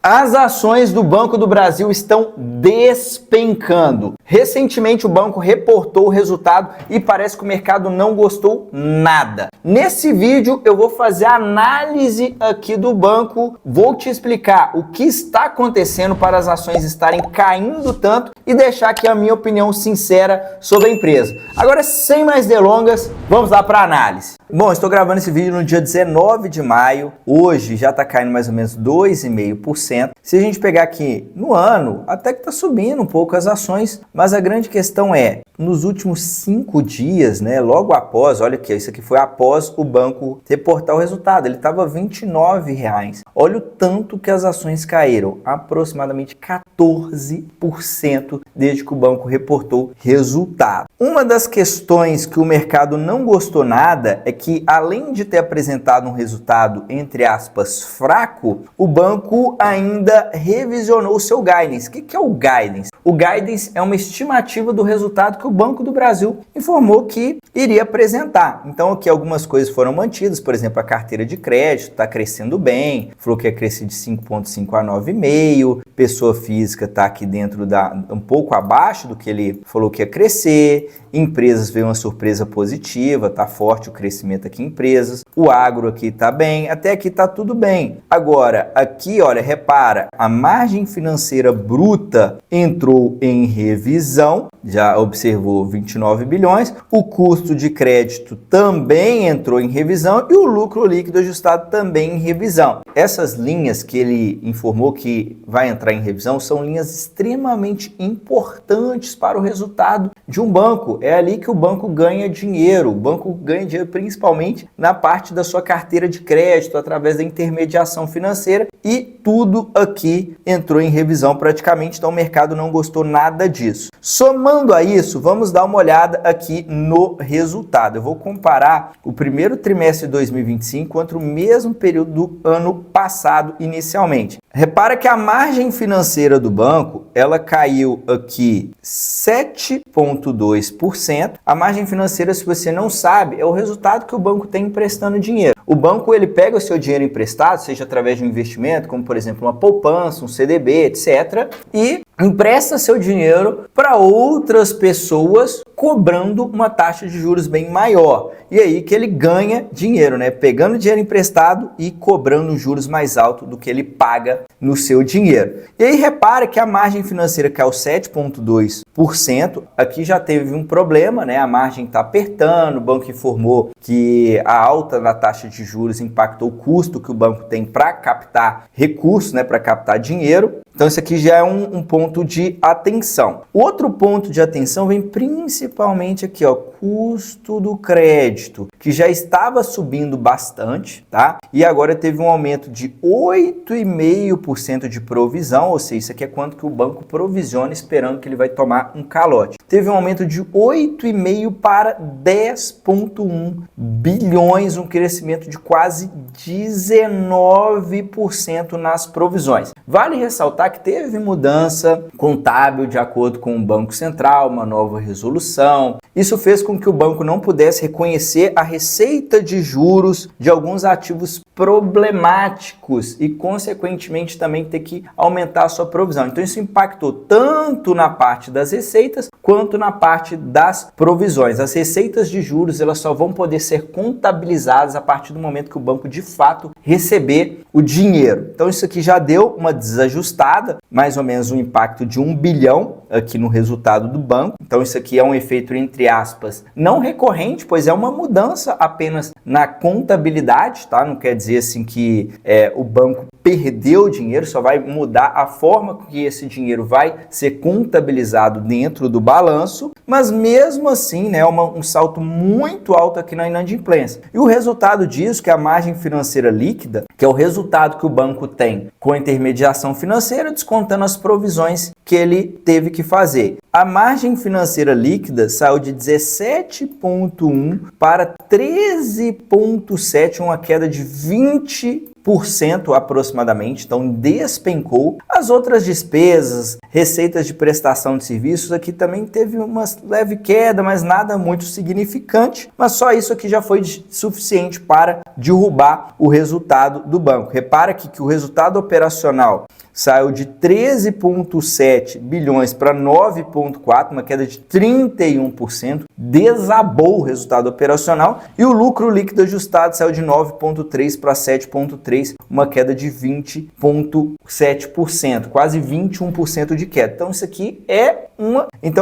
As ações do Banco do Brasil estão despencando. Recentemente o banco reportou o resultado e parece que o mercado não gostou nada. Nesse vídeo eu vou fazer a análise aqui do banco, vou te explicar o que está acontecendo para as ações estarem caindo tanto e deixar aqui a minha opinião sincera sobre a empresa. Agora, sem mais delongas, vamos lá para a análise. Bom, estou gravando esse vídeo no dia 19 de maio, hoje já está caindo mais ou menos 2,5%. Se a gente pegar aqui no ano, até que está subindo um pouco as ações, mas a grande questão é, nos últimos 5 dias, né, logo após, olha aqui, isso aqui foi após o banco reportar o resultado, ele estava R$ 29,00. Olha o tanto que as ações caíram, aproximadamente 14% desde que o banco reportou resultado. Uma das questões que o mercado não gostou nada é que, além de ter apresentado um resultado, entre aspas, fraco, o banco ainda revisionou o seu guidance. O que é o guidance? O guidance é uma estimativa do resultado que o Banco do Brasil informou que iria apresentar. Então aqui algumas coisas foram mantidas, por exemplo, a carteira de crédito está crescendo bem, falou que ia crescer de 5,5 a 9,5, pessoa física está aqui dentro um pouco abaixo do que ele falou que ia crescer, empresas veio uma surpresa positiva, está forte o crescimento aqui em empresas, o agro aqui está bem, até aqui está tudo bem. Agora, aqui, olha, repara, a margem financeira bruta entrou em revisão, já observou 29 bilhões, o custo de crédito também entrou em revisão e o lucro líquido ajustado também em revisão. Essas linhas que ele informou que vai entrar em revisão são linhas extremamente importantes para o resultado de um banco. É ali que o banco ganha dinheiro. O banco ganha dinheiro principalmente na parte da sua carteira de crédito, através da intermediação financeira, e tudo aqui entrou em revisão praticamente, então o mercado não gostou nada disso. Somando a isso, vamos dar uma olhada aqui no resultado. Eu vou comparar o primeiro trimestre de 2025 contra o mesmo período do ano passado inicialmente. Repara que a margem financeira do banco, ela caiu aqui 7,2%. A margem financeira, se você não sabe, é o resultado que o banco tem emprestando dinheiro. O banco, ele pega o seu dinheiro emprestado, seja através de um investimento, como por exemplo uma poupança, um CDB, etc., e empresta seu dinheiro para outras pessoas cobrando uma taxa de juros bem maior. E aí que ele ganha dinheiro, né? Pegando dinheiro emprestado e cobrando juros mais altos do que ele paga no seu dinheiro. E aí repara que a margem financeira caiu 7,2%. Aqui já teve um problema, né? A margem está apertando, o banco informou que a alta da taxa de juros impactou o custo que o banco tem para captar recursos, né? Para captar dinheiro. Então isso aqui já é um ponto de atenção. O outro ponto de atenção vem principalmente aqui, ó, custo do crédito, que já estava subindo bastante, tá? E agora teve um aumento de 8,5% de provisão, ou seja, isso aqui é quanto que o banco provisiona esperando que ele vai tomar um calote. Teve um aumento de 8,5% para 10,1 bilhões, um crescimento de quase 19% nas provisões. Vale ressaltar que teve mudança contábil de acordo com o Banco Central, uma nova resolução. Isso fez com que o banco não pudesse reconhecer a receita de juros de alguns ativos problemáticos e, consequentemente, também ter que aumentar a sua provisão. Então, isso impactou tanto na parte das receitas quanto na parte das provisões. As receitas de juros, elas só vão poder ser contabilizadas a partir do momento que o banco, de fato, receber o dinheiro. Então, isso aqui já deu uma desajustada, mais ou menos um impacto de 1 bilhão aqui no resultado do banco. Então, isso aqui é um efeito, entre aspas, não recorrente, pois é uma mudança apenas na contabilidade, tá? Não quer dizer assim que o banco perdeu dinheiro, só vai mudar a forma que esse dinheiro vai ser contabilizado dentro do balanço, mas mesmo assim, né, um salto muito alto aqui na inadimplência. E o resultado disso, que é a margem financeira líquida, que é o resultado que o banco tem com a intermediação financeira, descontando as provisões que ele teve que fazer. A margem financeira líquida saiu de 17,1 para 13,7, uma queda de 20% aproximadamente, então despencou. As outras despesas, receitas de prestação de serviços, aqui também teve uma leve queda, mas nada muito significante, mas só isso aqui já foi suficiente para derrubar o resultado do banco. Repara aqui que o resultado operacional saiu de 13,7 bilhões para 9,4, uma queda de 31%, desabou o resultado operacional e o lucro líquido ajustado saiu de 9,3 para 7,3, uma queda de 20,7%, quase 21% de queda. Então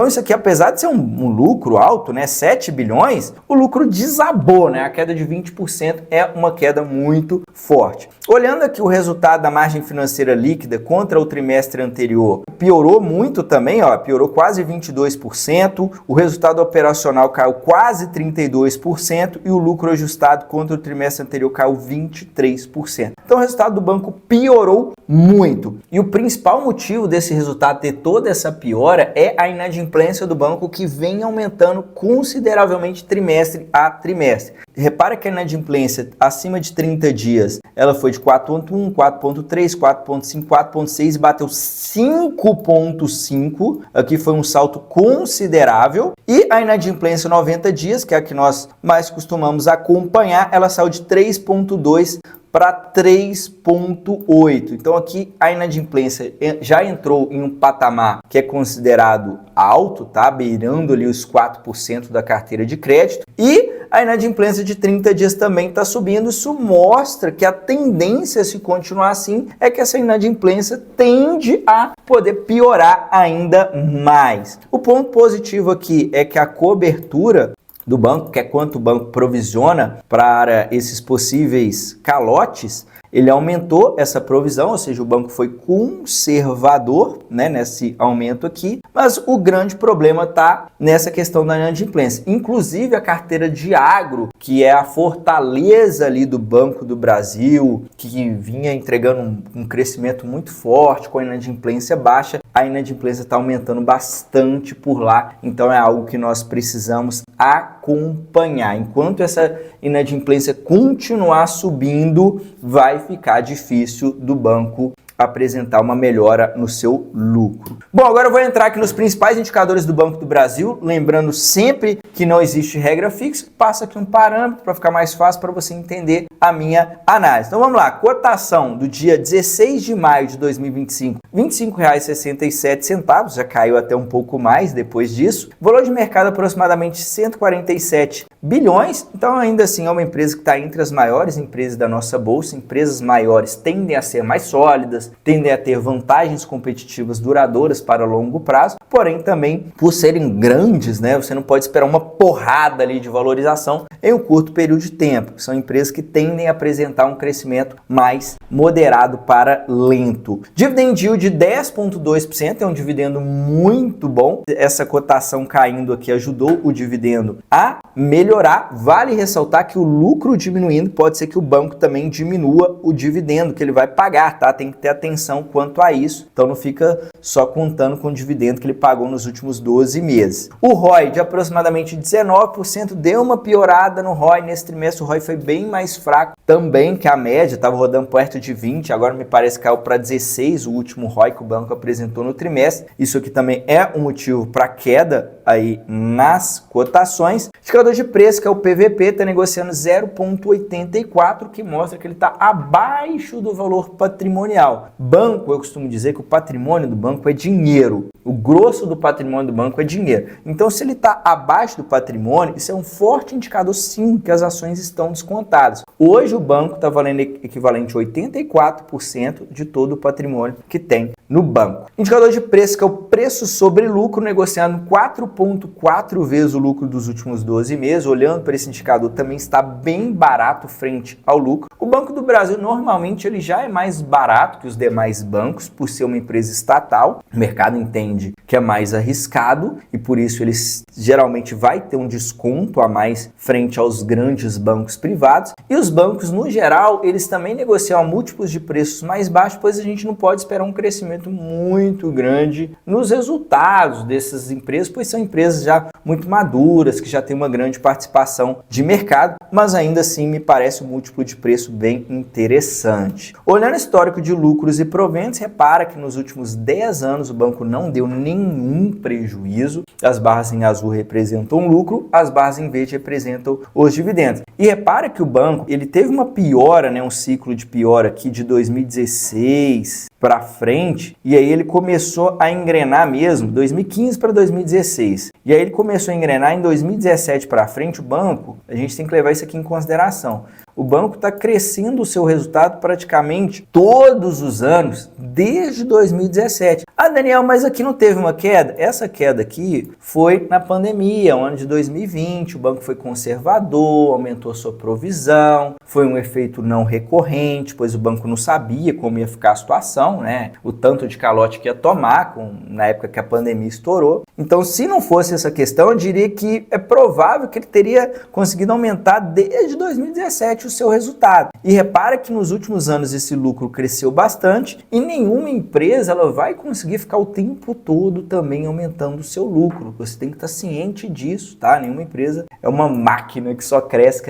isso aqui, apesar de ser um lucro alto, né, 7 bilhões, o lucro desabou, né? A queda de 20% é uma queda muito forte. Olhando aqui o resultado da margem financeira líquida contra o trimestre anterior, piorou muito também, ó, piorou quase 22%, o resultado operacional caiu quase 32% e o lucro ajustado contra o trimestre anterior caiu 23%. Então o resultado do banco piorou muito. E o principal motivo desse resultado ter toda essa piora é a inadimplência do banco, que vem aumentando consideravelmente trimestre a trimestre. Repara que a inadimplência acima de 30 dias, ela foi de 4,1, 4,3, 4,5, 4,6 e bateu 5,5. Aqui foi um salto considerável. E a inadimplência 90 dias, que é a que nós mais costumamos acompanhar, ela saiu de 3,2 para 3,8. Então aqui a inadimplência já entrou em um patamar que é considerado alto, tá? Beirando ali os 4% da carteira de crédito. E a inadimplência de 30 dias também está subindo. Isso mostra que a tendência, se continuar assim, é que essa inadimplência tende a poder piorar ainda mais. O ponto positivo aqui é que a cobertura do banco, que é quanto o banco provisiona para esses possíveis calotes, ele aumentou essa provisão, ou seja, o banco foi conservador, né, nesse aumento aqui, mas o grande problema está nessa questão da inadimplência. Inclusive a carteira de agro, que é a fortaleza ali do Banco do Brasil, que vinha entregando um crescimento muito forte com a inadimplência baixa, a inadimplência está aumentando bastante por lá, então é algo que nós precisamos acompanhar. Enquanto essa inadimplência continuar subindo, vai ficar difícil do banco apresentar uma melhora no seu lucro. Bom, agora eu vou entrar aqui nos principais indicadores do Banco do Brasil, lembrando sempre que não existe regra fixa, passa aqui um parâmetro para ficar mais fácil para você entender a minha análise. Então vamos lá, cotação do dia 16 de maio de 2025, R$ 25,67, já caiu até um pouco mais depois disso. Valor de mercado aproximadamente 147 bilhões, então ainda assim é uma empresa que está entre as maiores empresas da nossa bolsa. Empresas maiores tendem a ser mais sólidas, tendem a ter vantagens competitivas duradouras para longo prazo, porém também por serem grandes, né, você não pode esperar uma porrada ali de valorização em um curto período de tempo. São empresas que tendem a apresentar um crescimento mais moderado para lento. Dividend yield de 10,2% é um dividendo muito bom. Essa cotação caindo aqui ajudou o dividendo a melhorar. Vale ressaltar que o lucro diminuindo pode ser que o banco também diminua o dividendo que ele vai pagar, tá? Tem que ter atenção quanto a isso. Então não fica só contando com o dividendo que ele pagou nos últimos 12 meses. O ROI de aproximadamente 19% deu uma piorada no ROI nesse trimestre. O ROI foi bem mais fraco também que a média, estava rodando perto de 20, agora me parece que caiu para 16 o último ROI que o banco apresentou no trimestre. Isso aqui também é um motivo para queda aí nas cotações. Indicador de preço, que é o PVP, está negociando 0,84, que mostra que ele está abaixo do valor patrimonial. Banco, eu costumo dizer que o patrimônio do banco é dinheiro. O grosso do patrimônio do banco é dinheiro. Então, se ele está abaixo do patrimônio, isso é um forte indicador, sim, que as ações estão descontadas. Hoje, o banco está valendo equivalente a 84% de todo o patrimônio que tem no banco. Indicador de preço, que é o preço sobre lucro, negociando 4,4 vezes o lucro dos últimos 12 meses. Olhando para esse indicador, também está bem barato frente ao lucro. O Banco do Brasil, normalmente, ele já é mais barato que os demais bancos, por ser uma empresa estatal. O mercado entende que é mais arriscado e, por isso, ele geralmente vai ter um desconto a mais frente aos grandes bancos privados. E os bancos, no geral, eles também negociam a múltiplos de preços mais baixos, pois a gente não pode esperar um crescimento muito grande nos resultados dessas empresas, pois são empresas já muito maduras, que já têm uma grande participação de mercado, mas ainda assim me parece um múltiplo de preço bem interessante. Olhando o histórico de lucros e proventos, repara que nos últimos 10 anos o banco não deu nenhum prejuízo. As barras em azul representam o lucro, as barras em verde representam os dividendos. E repara que o banco ele teve uma piora, né, um ciclo de piora aqui de 2016 para frente, e aí ele começou a engrenar mesmo, 2015 para 2016. E aí ele começou a engrenar em 2017 para frente, o banco, a gente tem que levar isso aqui em consideração. O banco está crescendo o seu resultado praticamente todos os anos, desde 2017. Ah, Daniel, mas aqui não teve uma queda? Essa queda aqui foi na pandemia, o ano de 2020, o banco foi conservador, aumentou sua provisão, foi um efeito não recorrente, pois o banco não sabia como ia ficar a situação, né? O tanto de calote que ia tomar na época que a pandemia estourou. Então, se não fosse essa questão, eu diria que é provável que ele teria conseguido aumentar desde 2017 o seu resultado. E repara que nos últimos anos esse lucro cresceu bastante e nenhuma empresa ela vai conseguir ficar o tempo todo também aumentando o seu lucro. Você tem que estar ciente disso, tá? Nenhuma empresa é uma máquina que só cresce,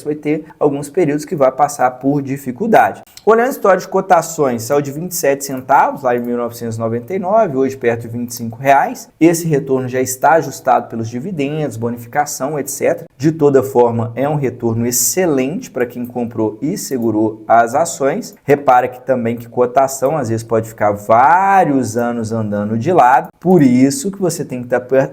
vai ter alguns períodos que vai passar por dificuldade. Olhando a história de cotações, saiu de 27 centavos lá em 1999, hoje perto de R$25. Esse retorno já está ajustado pelos dividendos, bonificação, etc. De toda forma, é um retorno excelente para quem comprou e segurou as ações. Repara que também que cotação às vezes pode ficar vários anos andando de lado. Por isso que você tem que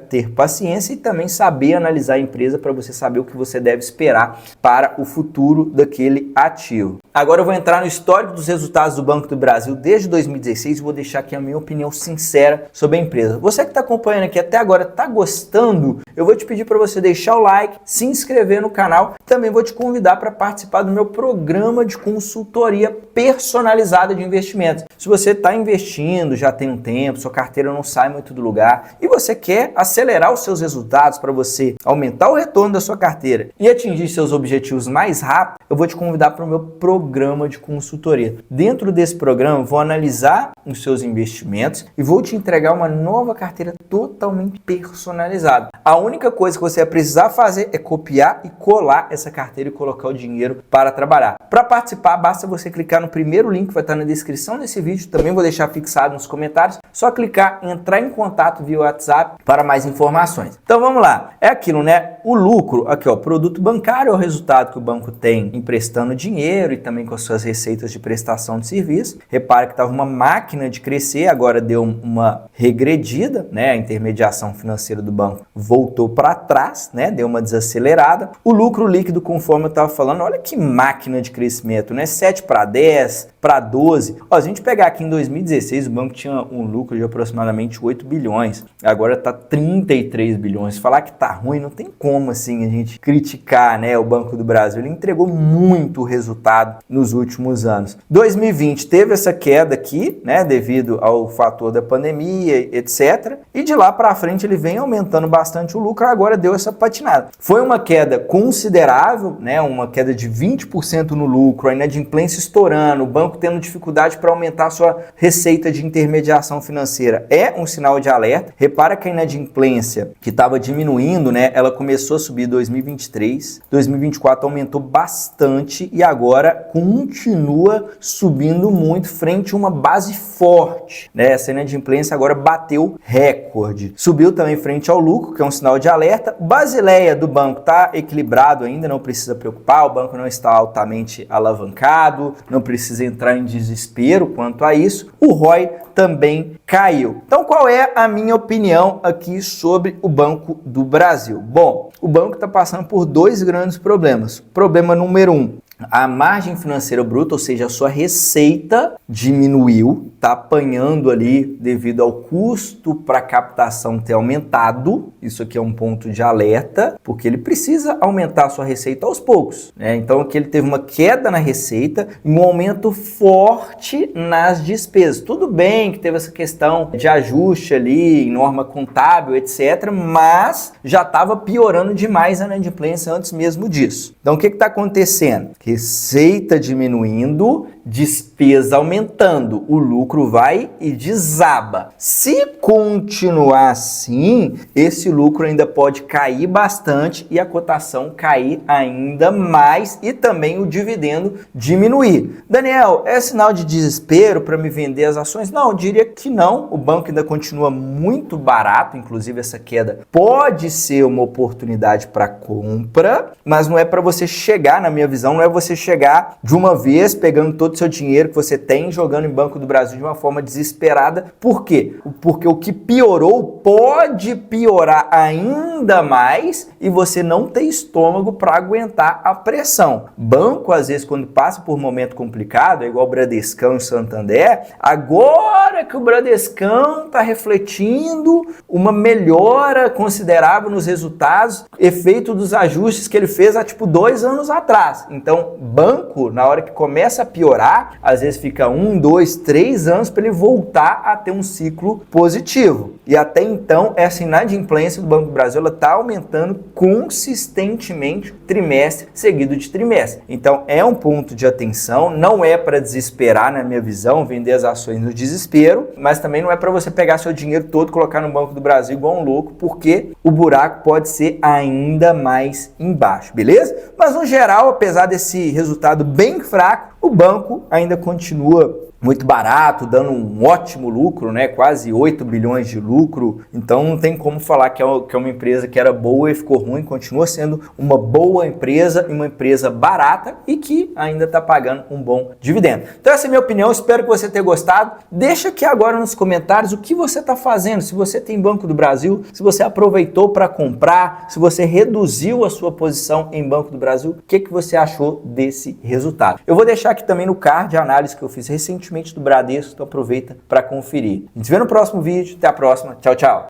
ter paciência e também saber analisar a empresa para você saber o que você deve esperar para o futuro daquele ativo. Agora eu vou entrar no histórico dos resultados do Banco do Brasil desde 2016 e vou deixar aqui a minha opinião sincera sobre a empresa. Você que está acompanhando aqui até agora, está gostando? Eu vou te pedir para você deixar o like, se inscrever no canal. Também vou te convidar para participar do meu programa de consultoria personalizada de investimentos. Se você está investindo, já tem um tempo, sua carteira não sai muito do lugar e você quer acelerar os seus resultados para você aumentar o retorno da sua carteira e atingir seus objetivos mais rápido, eu vou te convidar para o meu programa de consultoria. Dentro desse programa, eu vou analisar os seus investimentos e vou te entregar uma nova carteira totalmente personalizada. A única coisa que você vai precisar fazer é copiar e colar essa carteira e colocar o dinheiro para trabalhar. Para participar, basta você clicar no primeiro link que vai estar na descrição desse vídeo, também vou deixar fixado nos comentários, só clicar, entrar em contato via WhatsApp para mais informações. Então vamos lá, é aquilo, né? O lucro, aqui ó, produto bancário é o resultado que o banco tem emprestando dinheiro e também com as suas receitas de prestação de serviço. Repara que estava uma máquina de crescer, agora deu uma regredida, né? A intermediação financeira do banco voltou para trás, né? Deu uma desacelerada. O lucro líquido, conforme eu estava falando, olha que máquina de crescimento, né? 7 para 10, para 12. Ó, se a gente pegar aqui em 2016, o banco tinha um lucro de aproximadamente 8 bilhões, agora está 33 bilhões. Falar que tá ruim, não tem como assim a gente criticar, né, o Banco do Brasil. Ele entregou muito resultado nos últimos anos. 2020 teve essa queda aqui, né, devido ao fator da pandemia, etc. E de lá para frente ele vem aumentando bastante o lucro, agora deu essa patinada. Foi uma queda considerável, né, uma queda de 20% no lucro, a inadimplência estourando, o banco tendo dificuldade para aumentar sua receita de intermediação financeira. É um sinal de alerta. Repara que a inadimplência que estava diminuindo, né, ela começou a subir em 2023, 2024 aumentou bastante e agora continua subindo muito frente a uma base forte, né? Essa inadimplência agora bateu recorde. Subiu também frente ao lucro, que é um sinal de alerta. Basileia do banco está equilibrado ainda, não precisa preocupar, o banco não está altamente alavancado, não precisa entrar em desespero quanto a isso. O ROI também caiu. Então, qual é a minha opinião aqui sobre o Banco do Brasil? Bom, o banco está passando por dois grandes problemas. Problema número 1, a margem financeira bruta, ou seja, a sua receita diminuiu, está apanhando ali devido ao custo para captação ter aumentado. Isso aqui é um ponto de alerta, porque ele precisa aumentar a sua receita aos poucos, né? Então aqui ele teve uma queda na receita e um aumento forte nas despesas. Tudo bem que teve essa questão de ajuste ali, norma contábil, etc., mas já estava piorando demais a inadimplência antes mesmo disso. Então o que está acontecendo? Receita diminuindo, despesa aumentando, o lucro vai e desaba. Se continuar assim, esse lucro ainda pode cair bastante e a cotação cair ainda mais e também o dividendo diminuir. Daniel, é sinal de desespero para me vender as ações? Não, eu diria que não. O banco ainda continua muito barato, inclusive essa queda pode ser uma oportunidade para compra, mas não é para você chegar, na minha visão, não é você chegar de uma vez, pegando todo o seu dinheiro que você tem, jogando em Banco do Brasil de uma forma desesperada. Por quê? Porque o que piorou pode piorar ainda mais e você não tem estômago para aguentar a pressão. Banco, às vezes, quando passa por um momento complicado, é igual o Bradescão e Santander, agora que o Bradescão está refletindo uma melhora considerável nos resultados, efeito dos ajustes que ele fez há tipo 2 anos atrás. Então, banco, na hora que começa a piorar, às vezes fica 1, 2, 3 anos para ele voltar a ter um ciclo positivo. E até então, essa inadimplência do Banco do Brasil está aumentando consistentemente trimestre seguido de trimestre. Então, é um ponto de atenção, não é para desesperar, na minha visão, vender as ações no desespero, mas também não é para você pegar seu dinheiro todo e colocar no Banco do Brasil igual um louco, porque o buraco pode ser ainda mais embaixo, beleza? Mas no geral, apesar desse resultado bem fraco, o banco ainda continua muito barato, dando um ótimo lucro, né? Quase 8 bilhões de lucro. Então não tem como falar que é uma empresa que era boa e ficou ruim. Continua sendo uma boa empresa e uma empresa barata e que ainda está pagando um bom dividendo. Então essa é a minha opinião. Espero que você tenha gostado. Deixa aqui agora nos comentários o que você está fazendo. Se você tem Banco do Brasil, se você aproveitou para comprar, se você reduziu a sua posição em Banco do Brasil, o que você achou desse resultado? Eu vou deixar aqui também no card a análise que eu fiz recentemente do Bradesco, então aproveita para conferir. A gente se vê no próximo vídeo, até a próxima, tchau, tchau!